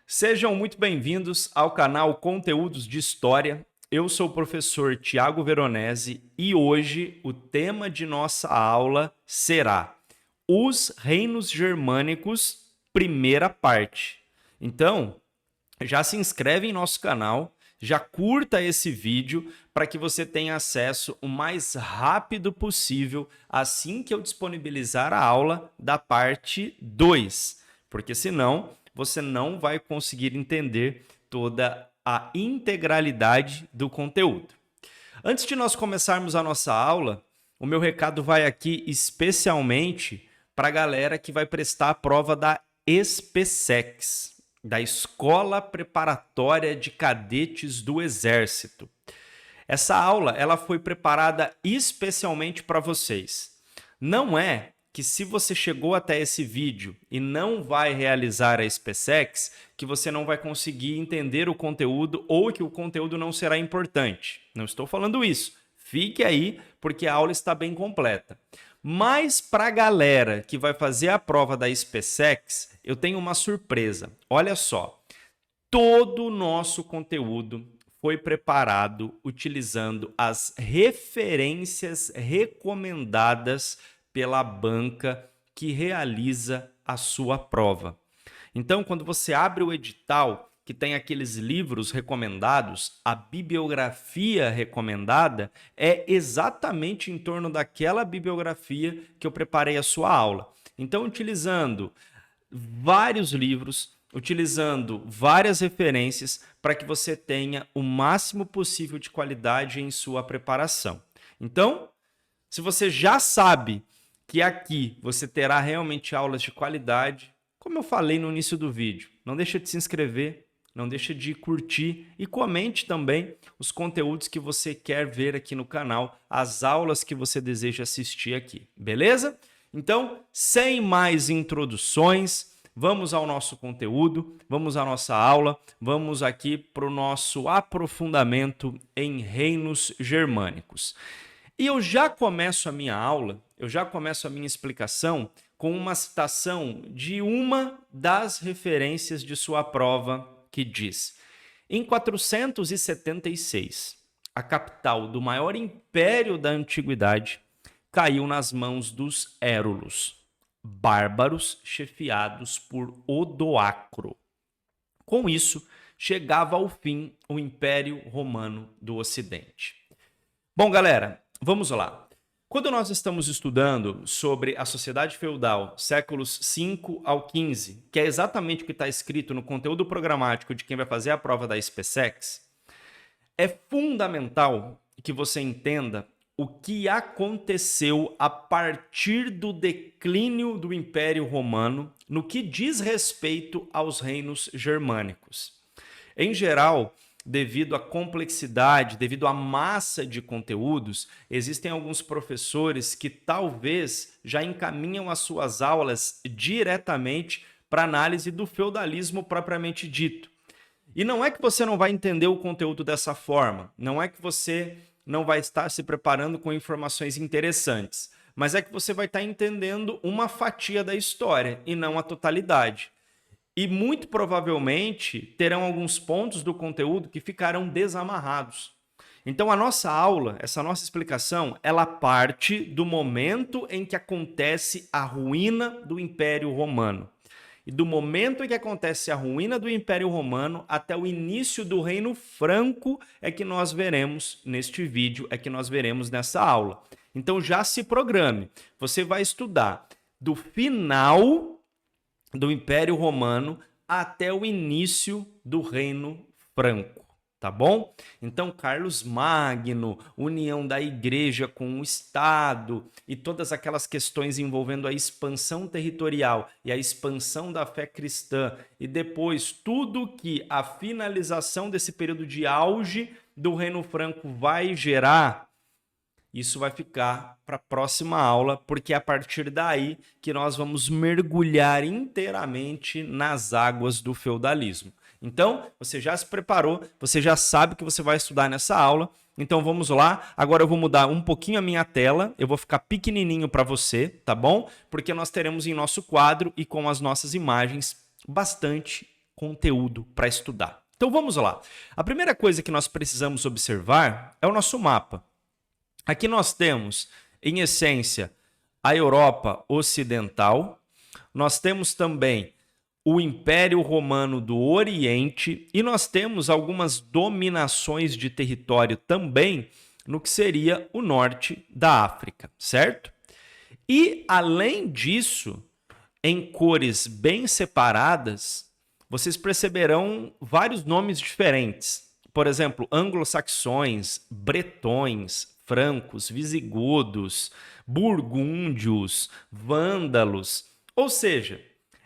Sejam muito bem-vindos ao canal Conteúdos de História. Eu sou o professor Tiago Veronese e hoje o tema de nossa aula será Os Reinos Germânicos, primeira parte. Então, já se inscreve em nosso canal, já curta esse vídeo para que você tenha acesso o mais rápido possível assim que eu disponibilizar a aula da parte 2, porque senão você não vai conseguir entender toda a integralidade do conteúdo. Antes de nós começarmos a nossa aula, o meu recado vai aqui especialmente para a galera que vai prestar a prova da ESPECEX, da Escola Preparatória de Cadetes do Exército. Essa aula ela foi preparada especialmente para vocês. Não é que se você chegou até esse vídeo e não vai realizar a SpaceX, que você não vai conseguir entender o conteúdo ou que o conteúdo não será importante. Não estou falando isso. Fique aí, porque a aula está bem completa. Mas para a galera que vai fazer a prova da SpaceX, eu tenho uma surpresa. Olha só, todo o nosso conteúdo foi preparado utilizando as referências recomendadas pela banca que realiza a sua prova. Então, quando você abre o edital, que tem aqueles livros recomendados, a bibliografia recomendada é exatamente em torno daquela bibliografia que eu preparei a sua aula. Então, utilizando vários livros, utilizando várias referências para que você tenha o máximo possível de qualidade em sua preparação. Então, se você já sabe que aqui você terá realmente aulas de qualidade, como eu falei no início do vídeo, não deixa de se inscrever, não deixa de curtir e comente também os conteúdos que você quer ver aqui no canal, as aulas que você deseja assistir aqui, beleza? Então, sem mais introduções, vamos ao nosso conteúdo, vamos à nossa aula, vamos aqui para o nosso aprofundamento em reinos germânicos. E eu já começo a minha aula, eu já começo a minha explicação com uma citação de uma das referências de sua prova que diz: em 476, a capital do maior império da antiguidade caiu nas mãos dos Érulos, bárbaros chefiados por Odoacro. Com isso, chegava ao fim o Império Romano do Ocidente. Bom, galera, vamos lá. Quando nós estamos estudando sobre a sociedade feudal, séculos 5 ao 15, que é exatamente o que está escrito no conteúdo programático de quem vai fazer a prova da SpaceX, é fundamental que você entenda o que aconteceu a partir do declínio do Império Romano no que diz respeito aos reinos germânicos. Em geral, devido à complexidade, devido à massa de conteúdos, existem alguns professores que talvez já encaminham as suas aulas diretamente para análise do feudalismo propriamente dito. E não é que você não vai entender o conteúdo dessa forma, não é que você não vai estar se preparando com informações interessantes, mas é que você vai estar entendendo uma fatia da história e não a totalidade. E muito provavelmente terão alguns pontos do conteúdo que ficarão desamarrados. Então a nossa aula, essa nossa explicação, ela parte do momento em que acontece a ruína do Império Romano. E do momento em que acontece a ruína do Império Romano até o início do Reino Franco é que nós veremos neste vídeo, é que nós veremos nessa aula. Então já se programe. Você vai estudar do final do Império Romano até o início do Reino Franco, tá bom? Então, Carlos Magno, união da igreja com o Estado e todas aquelas questões envolvendo a expansão territorial e a expansão da fé cristã e depois tudo que a finalização desse período de auge do Reino Franco vai gerar, isso vai ficar para a próxima aula, porque é a partir daí que nós vamos mergulhar inteiramente nas águas do feudalismo. Então, você já se preparou, você já sabe que você vai estudar nessa aula. Então, vamos lá. Agora eu vou mudar um pouquinho a minha tela, eu vou ficar pequenininho para você, tá bom? Porque nós teremos em nosso quadro e com as nossas imagens bastante conteúdo para estudar. Então vamos lá. A primeira coisa que nós precisamos observar é o nosso mapa. Aqui nós temos, em essência, a Europa Ocidental. Nós temos também o Império Romano do Oriente e nós temos algumas dominações de território também no que seria o norte da África, certo? E, além disso, em cores bem separadas, vocês perceberão vários nomes diferentes. Por exemplo, anglo-saxões, bretões, francos, visigodos, burgúndios, vândalos. Ou seja,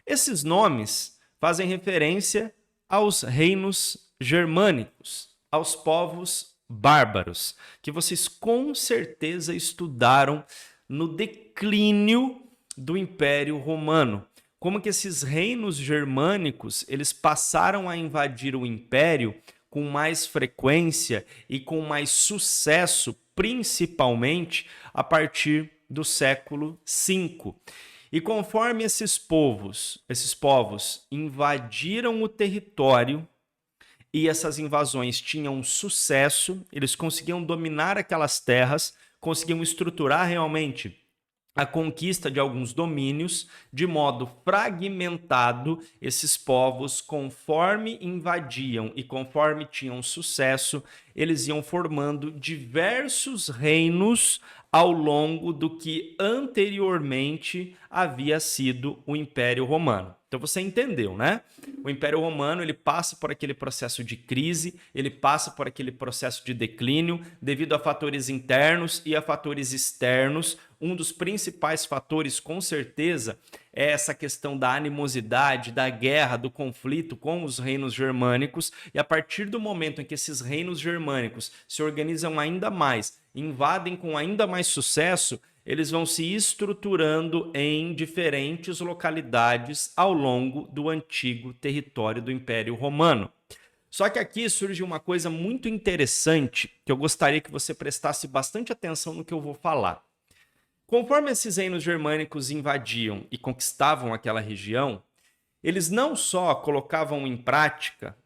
esses nomes fazem referência aos reinos germânicos, aos povos bárbaros, que vocês com certeza estudaram no declínio do Império Romano. Como que esses reinos germânicos, eles passaram a invadir o Império com mais frequência e com mais sucesso, principalmente a partir do século V. E conforme esses povos invadiram o território e essas invasões tinham sucesso, eles conseguiam dominar aquelas terras, conseguiam estruturar realmente a conquista de alguns domínios, de modo fragmentado, esses povos, conforme invadiam e conforme tinham sucesso, eles iam formando diversos reinos ao longo do que anteriormente havia sido o Império Romano. Então você entendeu, né? O Império Romano, ele passa por aquele processo de crise, ele passa por aquele processo de declínio devido a fatores internos e a fatores externos. Um dos principais fatores, com certeza, é essa questão da animosidade, da guerra, do conflito com os reinos germânicos. E a partir do momento em que esses reinos germânicos se organizam ainda mais, invadem com ainda mais sucesso, eles vão se estruturando em diferentes localidades ao longo do antigo território do Império Romano. Só que aqui surge uma coisa muito interessante que eu gostaria que você prestasse bastante atenção no que eu vou falar. Conforme esses reinos germânicos invadiam e conquistavam aquela região, eles não só colocavam em prática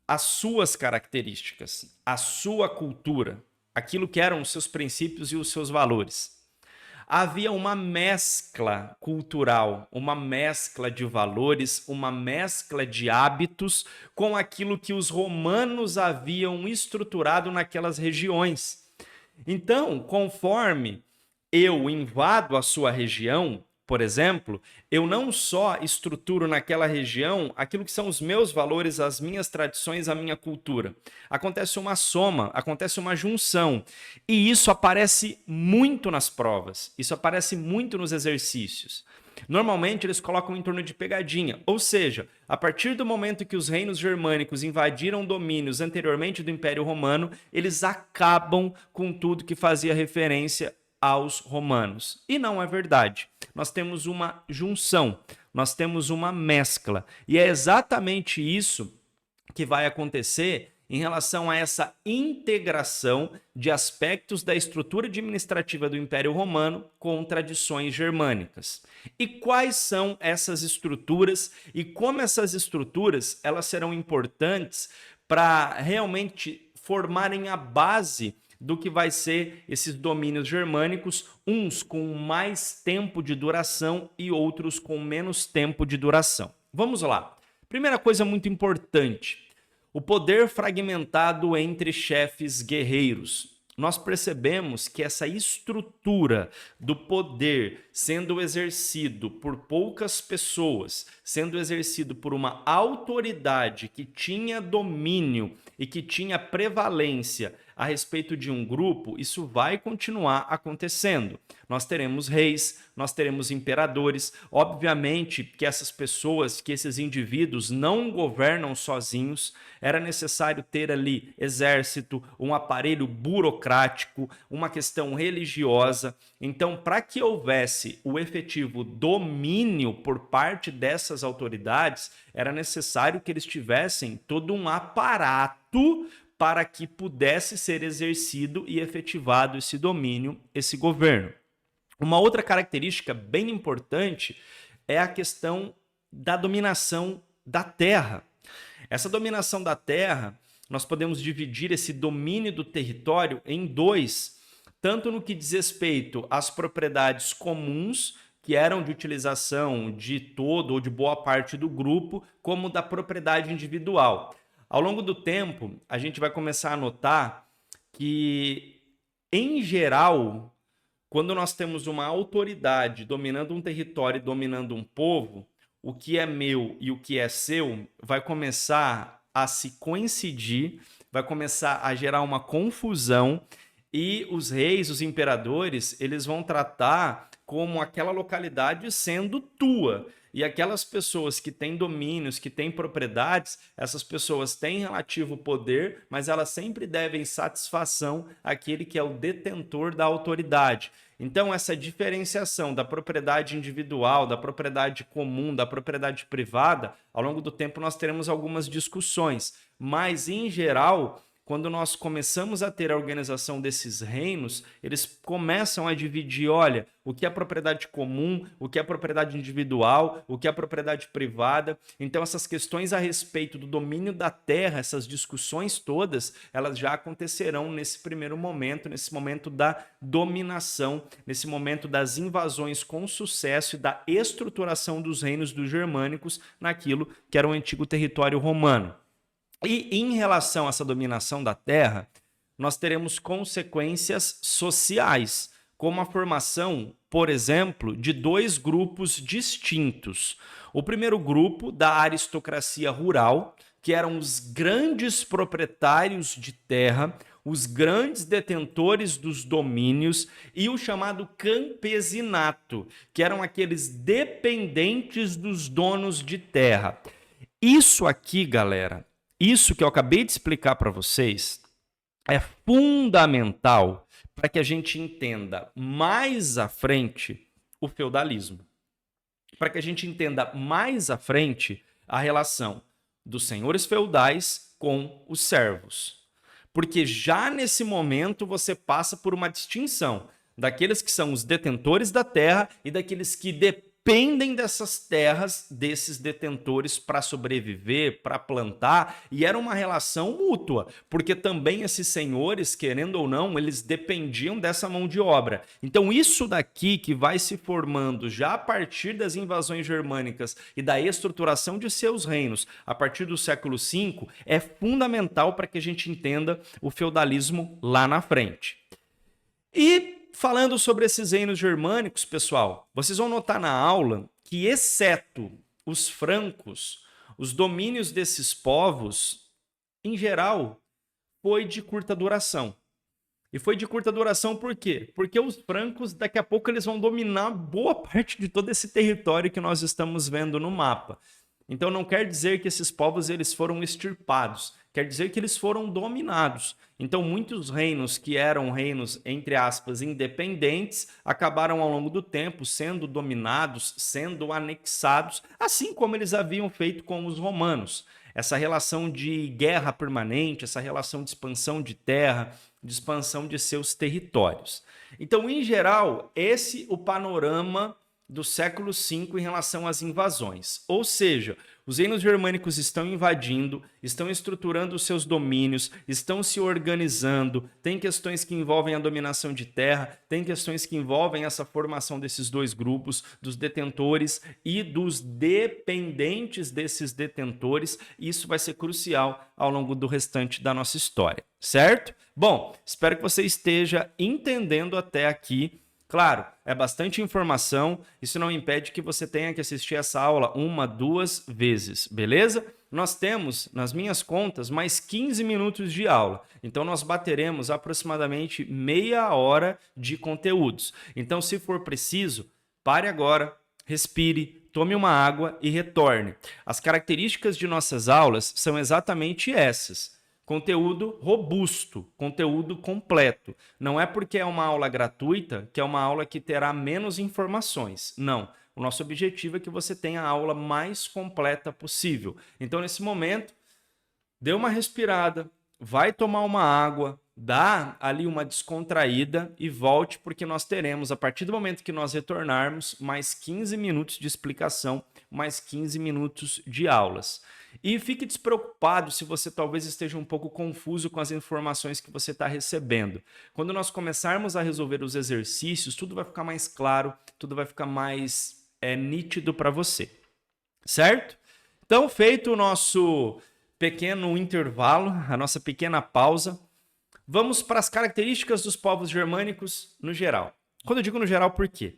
as suas características, a sua cultura, aquilo que eram os seus princípios e os seus valores. Havia uma mescla cultural, uma mescla de valores, uma mescla de hábitos com aquilo que os romanos haviam estruturado naquelas regiões. Então, conforme eu invado a sua região, por exemplo, eu não só estruturo naquela região aquilo que são os meus valores, as minhas tradições, a minha cultura. Acontece uma soma, acontece uma junção. E isso aparece muito nas provas, isso aparece muito nos exercícios. Normalmente eles colocam em torno de pegadinha, ou seja, a partir do momento que os reinos germânicos invadiram domínios anteriormente do Império Romano, eles acabam com tudo que fazia referência aos romanos. E não é verdade. Nós temos uma junção, nós temos uma mescla. E é exatamente isso que vai acontecer em relação a essa integração de aspectos da estrutura administrativa do Império Romano com tradições germânicas. E quais são essas estruturas e como essas estruturas elas serão importantes para realmente formarem a base do que vai ser esses domínios germânicos, uns com mais tempo de duração e outros com menos tempo de duração. Vamos lá. Primeira coisa muito importante, o poder fragmentado entre chefes guerreiros. Nós percebemos que essa estrutura do poder sendo exercido por poucas pessoas, sendo exercido por uma autoridade que tinha domínio e que tinha prevalência a respeito de um grupo, isso vai continuar acontecendo. Nós teremos reis, nós teremos imperadores. Obviamente que essas pessoas, que esses indivíduos não governam sozinhos. Era necessário ter ali exército, um aparelho burocrático, uma questão religiosa. Então, para que houvesse o efetivo domínio por parte dessas autoridades, era necessário que eles tivessem todo um aparato para que pudesse ser exercido e efetivado esse domínio, esse governo. Uma outra característica bem importante é a questão da dominação da terra. Essa dominação da terra, nós podemos dividir esse domínio do território em dois, tanto no que diz respeito às propriedades comuns, que eram de utilização de todo ou de boa parte do grupo, como da propriedade individual. Ao longo do tempo, a gente vai começar a notar que, em geral, quando nós temos uma autoridade dominando um território e dominando um povo, o que é meu e o que é seu vai começar a se coincidir, vai começar a gerar uma confusão e os reis, os imperadores, eles vão tratar como aquela localidade sendo tua. E aquelas pessoas que têm domínios, que têm propriedades, essas pessoas têm relativo poder, mas elas sempre devem satisfação àquele que é o detentor da autoridade. Então, essa diferenciação da propriedade individual, da propriedade comum, da propriedade privada, ao longo do tempo nós teremos algumas discussões, mas, em geral, quando nós começamos a ter a organização desses reinos, eles começam a dividir, olha, o que é propriedade comum, o que é propriedade individual, o que é propriedade privada. Então, essas questões a respeito do domínio da terra, essas discussões todas, elas já acontecerão nesse primeiro momento, nesse momento da dominação, nesse momento das invasões com sucesso e da estruturação dos reinos dos germânicos naquilo que era o antigo território romano. E em relação a essa dominação da terra, nós teremos consequências sociais, como a formação, por exemplo, de dois grupos distintos. O primeiro grupo, da aristocracia rural, que eram os grandes proprietários de terra, os grandes detentores dos domínios, e o chamado campesinato, que eram aqueles dependentes dos donos de terra. Isso aqui, galera, isso que eu acabei de explicar para vocês é fundamental para que a gente entenda mais à frente o feudalismo. Para que a gente entenda mais à frente a relação dos senhores feudais com os servos. Porque já nesse momento você passa por uma distinção daqueles que são os detentores da terra e daqueles que dependem dessas terras, desses detentores para sobreviver, para plantar, e era uma relação mútua, porque também esses senhores, querendo ou não, eles dependiam dessa mão de obra. Então isso daqui que vai se formando já a partir das invasões germânicas e da estruturação de seus reinos a partir do século V é fundamental para que a gente entenda o feudalismo lá na frente. E falando sobre esses reinos germânicos, pessoal, vocês vão notar na aula que, exceto os francos, os domínios desses povos, em geral, foi de curta duração. E foi de curta duração por quê? Porque os francos, daqui a pouco, eles vão dominar boa parte de todo esse território que nós estamos vendo no mapa. Então não quer dizer que esses povos eles foram extirpados, quer dizer que eles foram dominados. Então muitos reinos que eram reinos, entre aspas, independentes, acabaram ao longo do tempo sendo dominados, sendo anexados, assim como eles haviam feito com os romanos. Essa relação de guerra permanente, essa relação de expansão de terra, de expansão de seus territórios. Então, em geral, esse é o panorama do século V em relação às invasões. Ou seja, os reinos germânicos estão invadindo, estão estruturando os seus domínios, estão se organizando, tem questões que envolvem a dominação de terra, tem questões que envolvem essa formação desses dois grupos, dos detentores e dos dependentes desses detentores. Isso vai ser crucial ao longo do restante da nossa história, certo? Bom, espero que você esteja entendendo até aqui. Claro, é bastante informação, isso não impede que você tenha que assistir essa aula 1, 2 vezes, beleza? Nós temos, nas minhas contas, mais 15 minutos de aula, então nós bateremos aproximadamente meia hora de conteúdos. Então, se for preciso, pare agora, respire, tome uma água e retorne. As características de nossas aulas são exatamente essas. Conteúdo robusto, conteúdo completo. Não é porque é uma aula gratuita que é uma aula que terá menos informações. Não. O nosso objetivo é que você tenha a aula mais completa possível. Então, nesse momento, dê uma respirada, vai tomar uma água, dá ali uma descontraída e volte, porque nós teremos, a partir do momento que nós retornarmos, mais 15 minutos de explicação, mais 15 minutos de aulas. E fique despreocupado se você talvez esteja um pouco confuso com as informações que você está recebendo. Quando nós começarmos a resolver os exercícios, tudo vai ficar mais claro, tudo vai ficar mais nítido para você. Certo? Então, feito o nosso pequeno intervalo, a nossa pequena pausa, vamos para as características dos povos germânicos no geral. Quando eu digo no geral, por quê?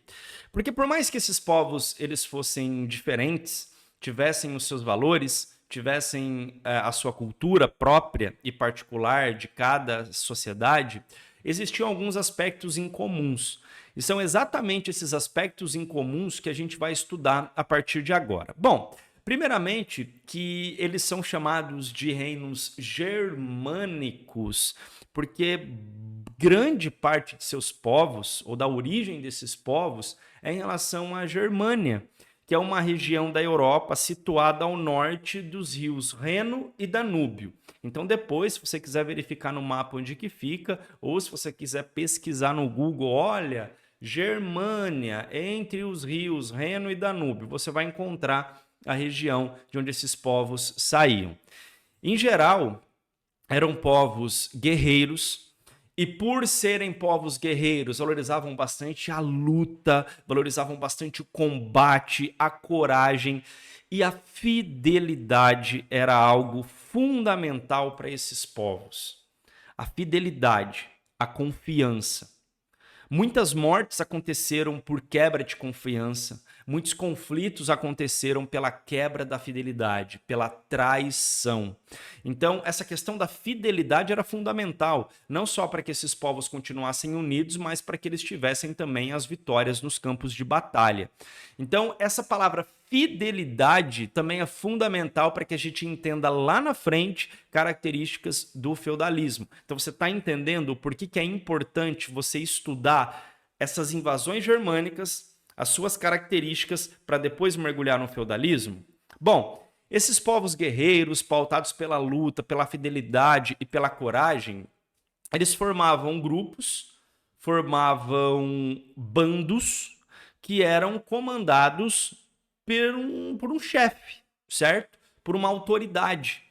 Porque por mais que esses povos eles fossem diferentes, tivessem os seus valores, tivessem a sua cultura própria e particular de cada sociedade, existiam alguns aspectos incomuns. E são exatamente esses aspectos incomuns que a gente vai estudar a partir de agora. Bom, primeiramente, que eles são chamados de reinos germânicos, porque grande parte de seus povos, ou da origem desses povos, é em relação à Germânia, que é uma região da Europa situada ao norte dos rios Reno e Danúbio. Então depois, se você quiser verificar no mapa onde que fica, ou se você quiser pesquisar no Google, olha, Germânia, entre os rios Reno e Danúbio, você vai encontrar a região de onde esses povos saíam. Em geral, eram povos guerreiros, e por serem povos guerreiros, valorizavam bastante a luta, valorizavam bastante o combate, a coragem, e a fidelidade era algo fundamental para esses povos. A fidelidade, a confiança. Muitas mortes aconteceram por quebra de confiança, muitos conflitos aconteceram pela quebra da fidelidade, pela traição. Então, essa questão da fidelidade era fundamental, não só para que esses povos continuassem unidos, mas para que eles tivessem também as vitórias nos campos de batalha. Então, essa palavra fidelidade também é fundamental para que a gente entenda lá na frente características do feudalismo. Então você está entendendo por que é importante você estudar essas invasões germânicas, as suas características, para depois mergulhar no feudalismo? Bom, esses povos guerreiros, pautados pela luta, pela fidelidade e pela coragem, eles formavam grupos, formavam bandos que eram comandados por um chefe, certo? Por uma autoridade,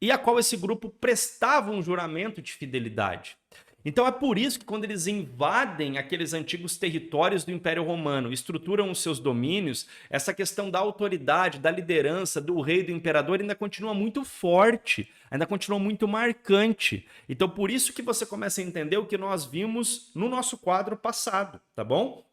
e a qual esse grupo prestava um juramento de fidelidade. Então é por isso que quando eles invadem aqueles antigos territórios do Império Romano, estruturam os seus domínios, essa questão da autoridade, da liderança, do rei, do imperador ainda continua muito forte, ainda continua muito marcante. Então por isso que você começa a entender o que nós vimos no nosso quadro passado, tá bom?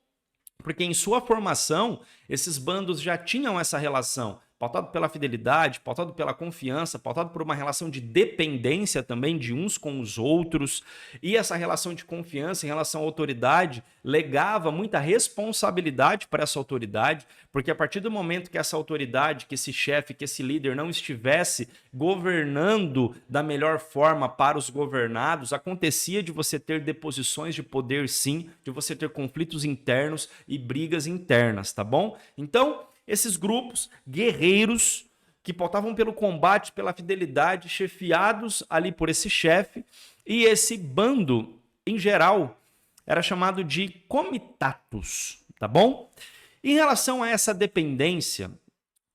Porque em sua formação, esses bandos já tinham essa relação, pautado pela fidelidade, pautado pela confiança, pautado por uma relação de dependência também de uns com os outros. E essa relação de confiança em relação à autoridade legava muita responsabilidade para essa autoridade, porque a partir do momento que essa autoridade, que esse chefe, que esse líder não estivesse governando da melhor forma para os governados, acontecia de você ter deposições de poder, sim, de você ter conflitos internos e brigas internas, tá bom? Então, esses grupos guerreiros que pautavam pelo combate, pela fidelidade, chefiados ali por esse chefe, e esse bando, em geral, era chamado de comitatus, tá bom? Em relação a essa dependência,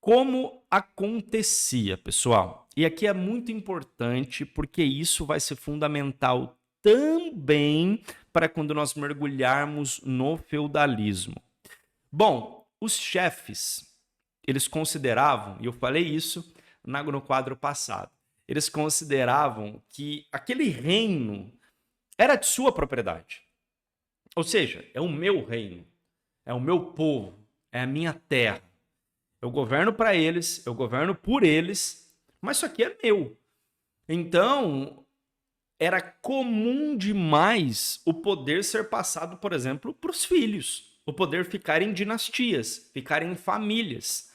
como acontecia, pessoal? E aqui é muito importante, porque isso vai ser fundamental também para quando nós mergulharmos no feudalismo. Bom, os chefes, eles consideravam, e eu falei isso no quadro passado, eles consideravam que aquele reino era de sua propriedade. Ou seja, é o meu reino, é o meu povo, é a minha terra. Eu governo para eles, eu governo por eles, mas isso aqui é meu. Então, era comum demais o poder ser passado, por exemplo, para os filhos. O poder ficar em dinastias, ficar em famílias.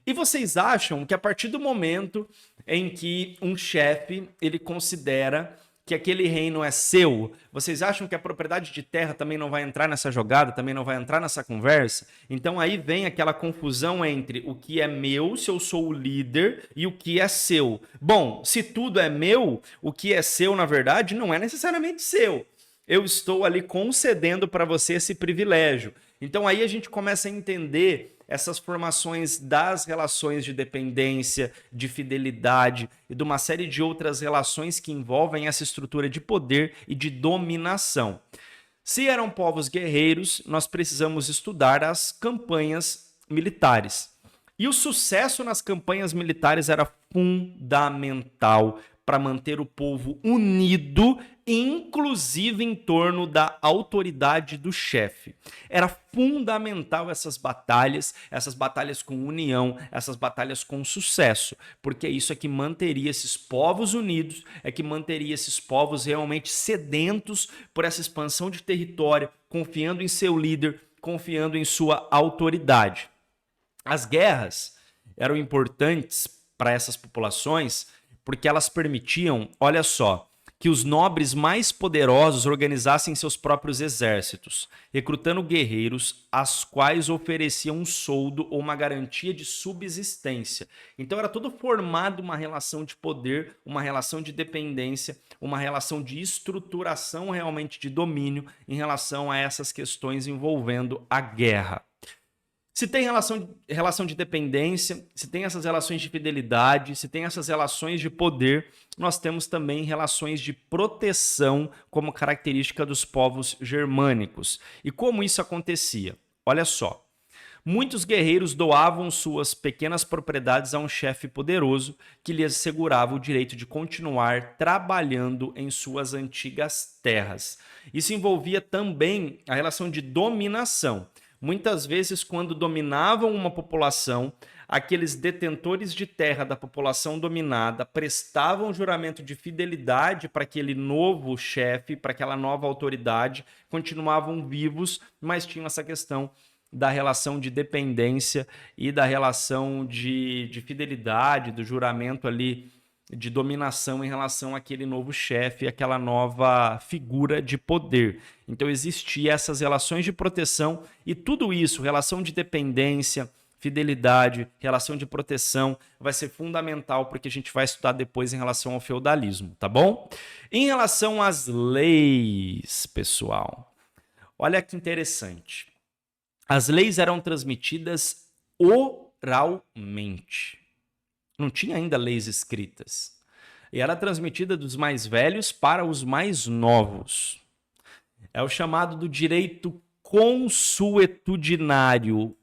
E vocês acham que a partir do momento em que um chefe ele considera que aquele reino é seu? Vocês acham que a propriedade de terra também não vai entrar nessa jogada, também não vai entrar nessa conversa? Então aí vem aquela confusão entre o que é meu, se eu sou o líder, e o que é seu. Bom, se tudo é meu, o que é seu, na verdade, não é necessariamente seu. Eu estou ali concedendo para você esse privilégio. Então aí a gente começa a entender essas formações das relações de dependência, de fidelidade e de uma série de outras relações que envolvem essa estrutura de poder e de dominação. Se eram povos guerreiros, nós precisamos estudar as campanhas militares. E o sucesso nas campanhas militares era fundamental para manter o povo unido, inclusive em torno da autoridade do chefe. Era fundamental essas batalhas com união, essas batalhas com sucesso, porque isso é que manteria esses povos unidos, é que manteria esses povos realmente sedentos por essa expansão de território, confiando em seu líder, confiando em sua autoridade. As guerras eram importantes para essas populações porque elas permitiam, olha só, que os nobres mais poderosos organizassem seus próprios exércitos, recrutando guerreiros aos quais ofereciam um soldo ou uma garantia de subsistência. Então era tudo formado uma relação de poder, uma relação de dependência, uma relação de estruturação realmente de domínio em relação a essas questões envolvendo a guerra. Se tem relação de dependência, se tem essas relações de fidelidade, se tem essas relações de poder, nós temos também relações de proteção como característica dos povos germânicos. E como isso acontecia? Olha só, muitos guerreiros doavam suas pequenas propriedades a um chefe poderoso que lhes assegurava o direito de continuar trabalhando em suas antigas terras. Isso envolvia também a relação de dominação. Muitas vezes, quando dominavam uma população, aqueles detentores de terra da população dominada prestavam juramento de fidelidade para aquele novo chefe, para aquela nova autoridade, continuavam vivos, mas tinham essa questão da relação de dependência e da relação de fidelidade, do juramento ali de dominação em relação àquele novo chefe, aquela nova figura de poder. Então existia essas relações de proteção e tudo isso, relação de dependência, fidelidade, relação de proteção, vai ser fundamental porque a gente vai estudar depois em relação ao feudalismo, tá bom? Em relação às leis, pessoal, olha que interessante. As leis eram transmitidas oralmente. Não tinha ainda leis escritas. E era transmitida dos mais velhos para os mais novos. É o chamado do direito consuetudinário,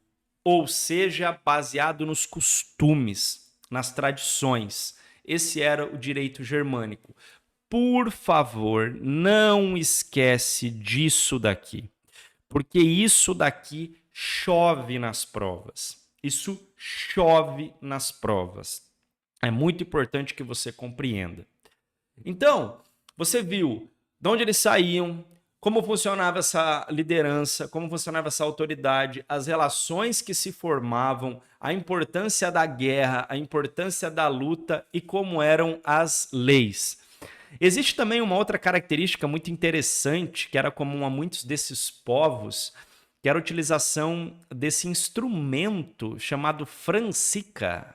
ou seja, baseado nos costumes, nas tradições. Esse era o direito germânico. Por favor, não esquece disso daqui, porque isso daqui chove nas provas. Isso chove nas provas. É muito importante que você compreenda. Então, você viu de onde eles saíam, como funcionava essa liderança, como funcionava essa autoridade, as relações que se formavam, a importância da guerra, a importância da luta e como eram as leis. Existe também uma outra característica muito interessante, que era comum a muitos desses povos, que era a utilização desse instrumento chamado francica,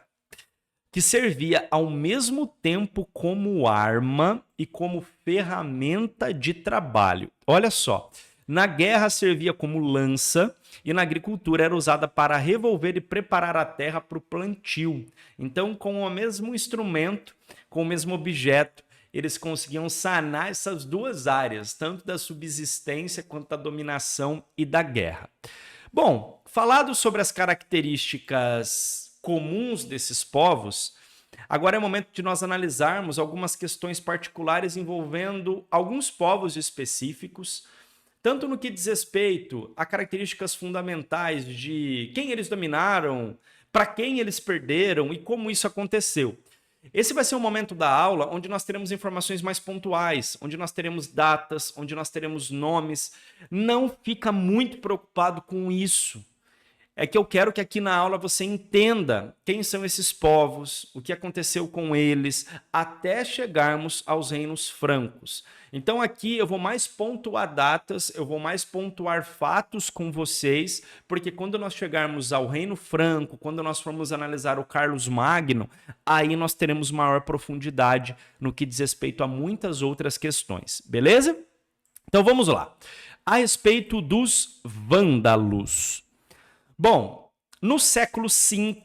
que servia ao mesmo tempo como arma e como ferramenta de trabalho. Olha só, na guerra servia como lança e na agricultura era usada para revolver e preparar a terra para o plantio. Então, com o mesmo instrumento, com o mesmo objeto, eles conseguiam sanar essas duas áreas, tanto da subsistência quanto da dominação e da guerra. Bom, falado sobre as características comuns desses povos, agora é o momento de nós analisarmos algumas questões particulares envolvendo alguns povos específicos, tanto no que diz respeito a características fundamentais de quem eles dominaram, para quem eles perderam e como isso aconteceu. Esse vai ser o momento da aula onde nós teremos informações mais pontuais, onde nós teremos datas, onde nós teremos nomes. Não fica muito preocupado com isso. é que eu quero que aqui na aula você entenda quem são esses povos, o que aconteceu com eles, até chegarmos aos reinos francos. Então aqui eu vou mais pontuar datas, eu vou mais pontuar fatos com vocês, porque quando nós chegarmos ao Reino Franco, quando nós formos analisar o Carlos Magno, aí nós teremos maior profundidade no que diz respeito a muitas outras questões, beleza? Então vamos lá. A respeito dos vândalos. Bom, no século V,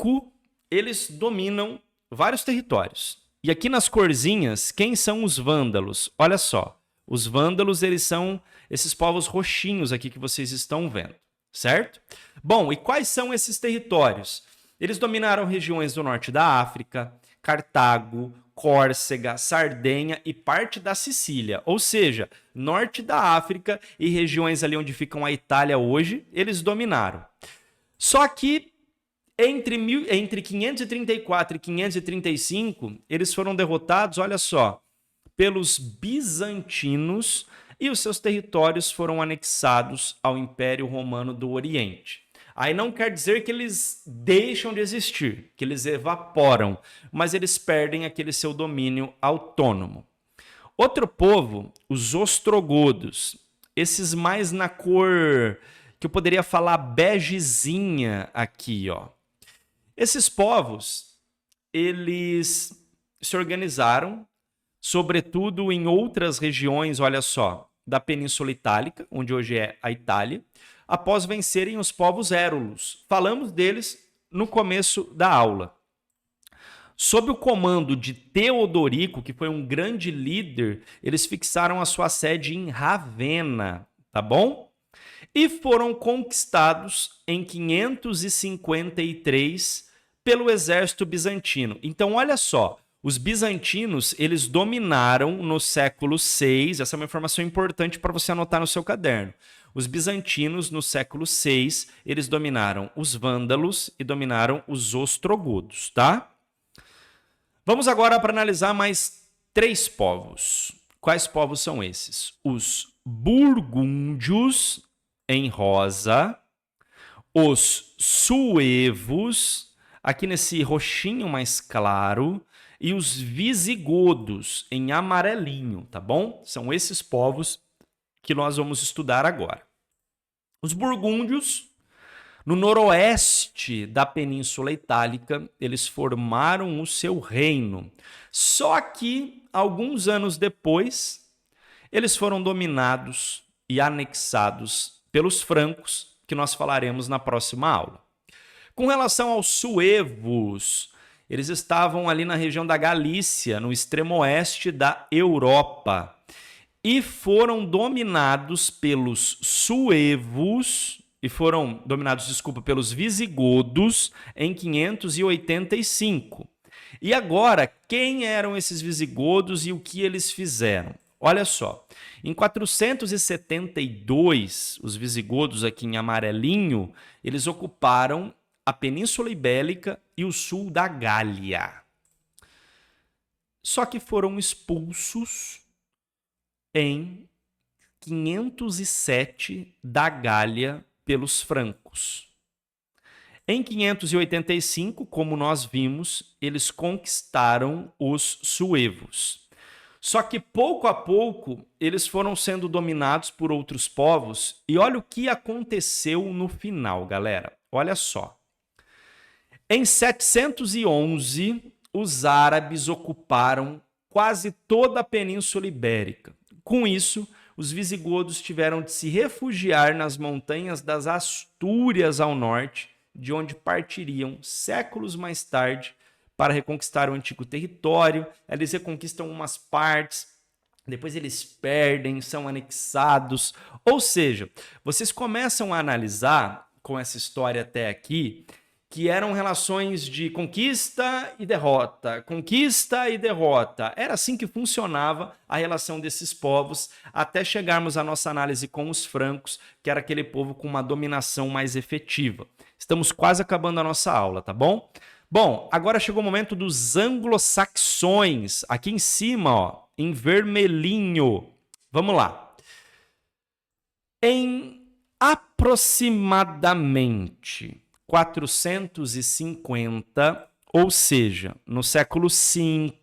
eles dominam vários territórios. E aqui nas corzinhas, quem são os vândalos? Olha só, os vândalos, eles são esses povos roxinhos aqui que vocês estão vendo, certo? Bom, e quais são esses territórios? Eles dominaram regiões do norte da África, Cartago, Córcega, Sardenha e parte da Sicília, ou seja, norte da África e regiões ali onde ficam a Itália hoje, eles dominaram. Só que entre 534 e 535, eles foram derrotados, olha só, pelos bizantinos e os seus territórios foram anexados ao Império Romano do Oriente. Aí não quer dizer que eles deixam de existir, que eles evaporam, mas eles perdem aquele seu domínio autônomo. Outro povo, os ostrogodos, esses mais na cor que eu poderia falar begezinha aqui, ó. Esses povos, eles se organizaram, sobretudo em outras regiões, olha só, da Península Itálica, onde hoje é a Itália, após vencerem os povos érulos. Falamos deles no começo da aula. Sob o comando de Teodorico, que foi um grande líder, eles fixaram a sua sede em Ravenna, tá bom? E foram conquistados em 553 pelo exército bizantino. Então, olha só, os bizantinos, eles dominaram no século VI, essa é uma informação importante para você anotar no seu caderno. Os bizantinos, no século VI, eles dominaram os vândalos e dominaram os ostrogodos, tá? Vamos agora para analisar mais 3 povos. Quais povos são esses? Os burgúndios, em rosa, os suevos, aqui nesse roxinho mais claro, e os visigodos, em amarelinho, tá bom? São esses povos que nós vamos estudar agora. Os burgúndios, no noroeste da Península Itálica, eles formaram o seu reino. Só que, alguns anos depois, eles foram dominados e anexados pelos francos, que nós falaremos na próxima aula. Com relação aos suevos, eles estavam ali na região da Galícia, no extremo oeste da Europa, e foram dominados pelos suevos, pelos visigodos em 585. E agora, quem eram esses visigodos e o que eles fizeram? Olha só, em 472, os visigodos aqui em amarelinho, eles ocuparam a Península Ibérica e o sul da Gália. Só que foram expulsos em 507 da Gália pelos francos. Em 585, como nós vimos, eles conquistaram os suevos. Só que pouco a pouco eles foram sendo dominados por outros povos e olha o que aconteceu no final, galera. Olha só. Em 711, os árabes ocuparam quase toda a Península Ibérica. Com isso, os visigodos tiveram de se refugiar nas montanhas das Astúrias ao norte, de onde partiriam séculos mais tarde para reconquistar o antigo território. Eles reconquistam umas partes, depois eles perdem, são anexados. Ou seja, vocês começam a analisar, com essa história até aqui, que eram relações de conquista e derrota, conquista e derrota. Era assim que funcionava a relação desses povos, até chegarmos à nossa análise com os francos, que era aquele povo com uma dominação mais efetiva. Estamos quase acabando a nossa aula, tá bom? Bom, agora chegou o momento dos anglo-saxões. Aqui em cima, ó, em vermelhinho. Vamos lá. Em aproximadamente 450, ou seja, no século V,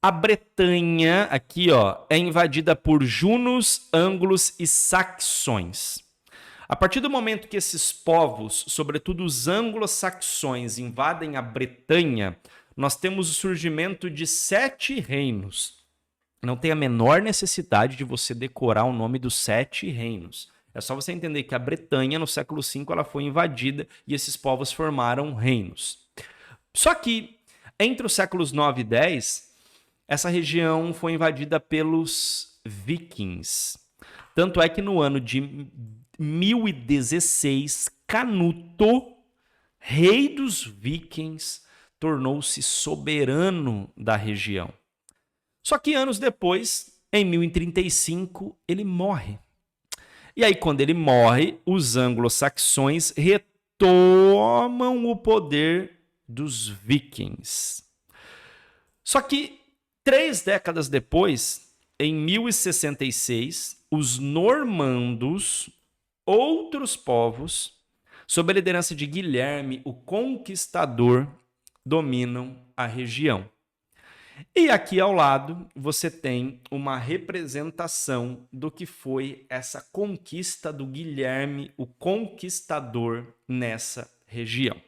a Bretanha, aqui ó, é invadida por junos, ângulos e saxões. A partir do momento que esses povos, sobretudo os anglo-saxões, invadem a Bretanha, nós temos o surgimento de 7 reinos. Não tem a menor necessidade de você decorar o nome dos 7 reinos. É só você entender que a Bretanha, no século V, ela foi invadida e esses povos formaram reinos. Só que, entre os séculos 9 e 10, essa região foi invadida pelos vikings. Tanto é que no ano de 1016, Canuto, rei dos vikings, tornou-se soberano da região. Só que anos depois, em 1035, ele morre. E aí, quando ele morre, os anglo-saxões retomam o poder dos vikings. Só que 3 décadas depois, em 1066, os normandos, outros povos, sob a liderança de Guilherme, o Conquistador, dominam a região. E aqui ao lado você tem uma representação do que foi essa conquista do Guilherme, o Conquistador, nessa região.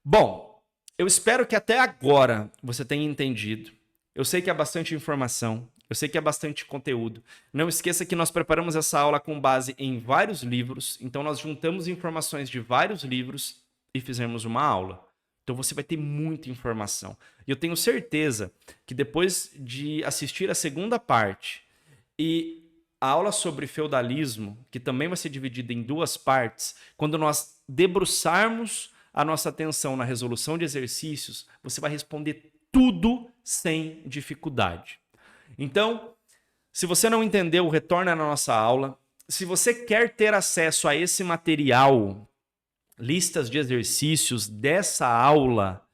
Bom, eu espero que até agora você tenha entendido. Eu sei que é bastante informação, eu sei que é bastante conteúdo. Não esqueça que nós preparamos essa aula com base em vários livros, então nós juntamos informações de vários livros e fizemos uma aula. Então você vai ter muita informação. E eu tenho certeza que depois de assistir a segunda parte e a aula sobre feudalismo, que também vai ser dividida em 2 partes, quando nós debruçarmos a nossa atenção na resolução de exercícios, você vai responder tudo sem dificuldade. Então, se você não entendeu, retorna na nossa aula. Se você quer ter acesso a esse material, listas de exercícios dessa aula,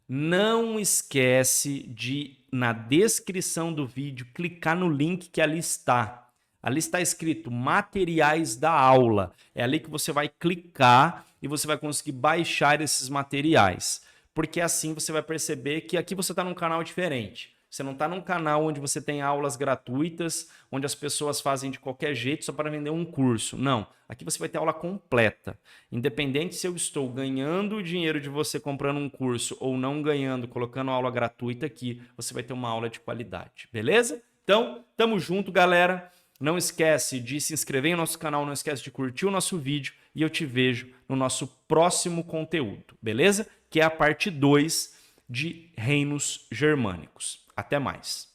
não esquece de, na descrição do vídeo, clicar no link que ali está. Ali está escrito materiais da aula. É ali que você vai clicar e você vai conseguir baixar esses materiais. Porque assim você vai perceber que aqui você está num canal diferente. Você não está num canal onde você tem aulas gratuitas, onde as pessoas fazem de qualquer jeito só para vender um curso. Não, aqui você vai ter aula completa. Independente se eu estou ganhando o dinheiro de você comprando um curso ou não ganhando, colocando aula gratuita aqui, você vai ter uma aula de qualidade, beleza? Então, tamo junto, galera. Não esquece de se inscrever no nosso canal, não esquece de curtir o nosso vídeo e eu te vejo no nosso próximo conteúdo, beleza? Que é a parte 2 de reinos germânicos. Até mais.